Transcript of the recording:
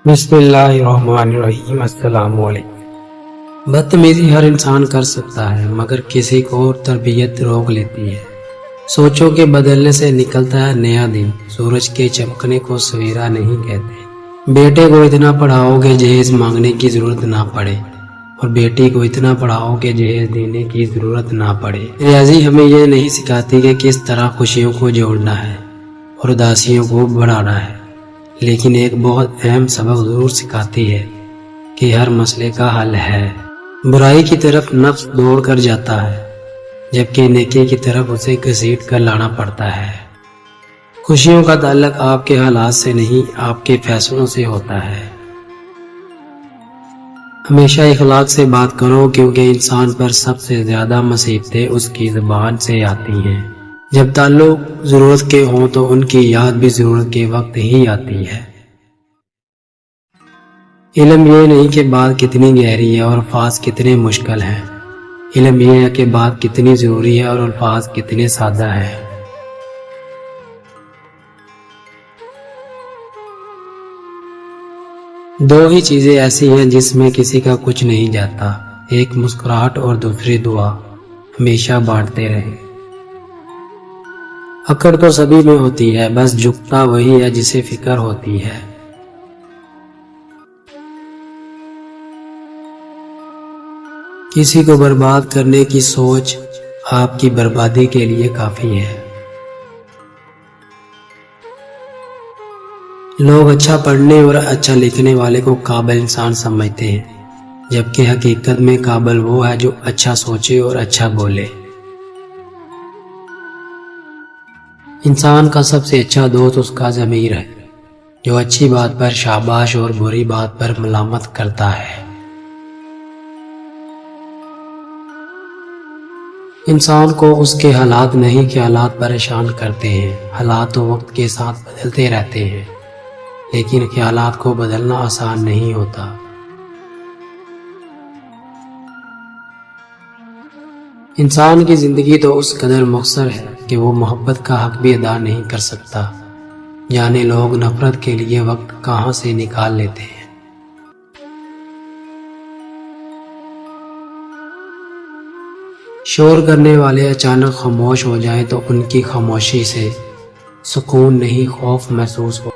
بسم اللہ الرحمن الرحیم۔ السلام علیکم۔ بدتمیزی ہر انسان کر سکتا ہے مگر کسی کو اور تربیت روک لیتی ہے۔ سوچوں کے بدلنے سے نکلتا ہے نیا دن، سورج کے چمکنے کو سویرا نہیں کہتے۔ بیٹے کو اتنا پڑھاؤ کہ جہیز مانگنے کی ضرورت نہ پڑے اور بیٹی کو اتنا پڑھاؤ کہ جہیز دینے کی ضرورت نہ پڑے۔ ریاضی ہمیں یہ نہیں سکھاتی کہ کس طرح خوشیوں کو جوڑنا ہے اور اداسیوں کو بڑھانا ہے، لیکن ایک بہت اہم سبق ضرور سکھاتی ہے کہ ہر مسئلے کا حل ہے۔ برائی کی طرف نفس دوڑ کر جاتا ہے جبکہ نیکی کی طرف اسے گھسیٹ کر لانا پڑتا ہے۔ خوشیوں کا تعلق آپ کے حالات سے نہیں، آپ کے فیصلوں سے ہوتا ہے۔ ہمیشہ اخلاق سے بات کرو کیونکہ انسان پر سب سے زیادہ مصیبتیں اس کی زبان سے آتی ہیں۔ جب تعلق ضرورت کے ہوں تو ان کی یاد بھی ضرورت کے وقت ہی آتی ہے۔ علم یہ نہیں کہ بات کتنی گہری ہے اور الفاظ کتنے مشکل ہیں، علم یہ ہے کہ بات کتنی ضروری ہے اور الفاظ کتنے سادہ ہیں۔ دو ہی چیزیں ایسی ہیں جس میں کسی کا کچھ نہیں جاتا، ایک مسکراہٹ اور دوسری دعا۔ ہمیشہ بانٹتے رہیں۔ اکڑ تو سبھی میں ہوتی ہے، بس جھکتا وہی ہے جسے فکر ہوتی ہے۔ کسی کو برباد کرنے کی سوچ آپ کی بربادی کے لیے کافی ہے۔ لوگ اچھا پڑھنے اور اچھا لکھنے والے کو قابل انسان سمجھتے ہیں، جبکہ حقیقت میں قابل وہ ہے جو اچھا سوچے اور اچھا بولے۔ انسان کا سب سے اچھا دوست اس کا ضمیر ہے، جو اچھی بات پر شاباش اور بری بات پر ملامت کرتا ہے۔ انسان کو اس کے حالات نہیں کہ حالات پریشان کرتے ہیں۔ حالات تو وقت کے ساتھ بدلتے رہتے ہیں، لیکن خیالات کو بدلنا آسان نہیں ہوتا۔ انسان کی زندگی تو اس قدر مختصر ہے کہ وہ محبت کا حق بھی ادا نہیں کر سکتا، یعنی لوگ نفرت کے لیے وقت کہاں سے نکال لیتے ہیں۔ شور کرنے والے اچانک خاموش ہو جائیں تو ان کی خاموشی سے سکون نہیں خوف محسوس ہو۔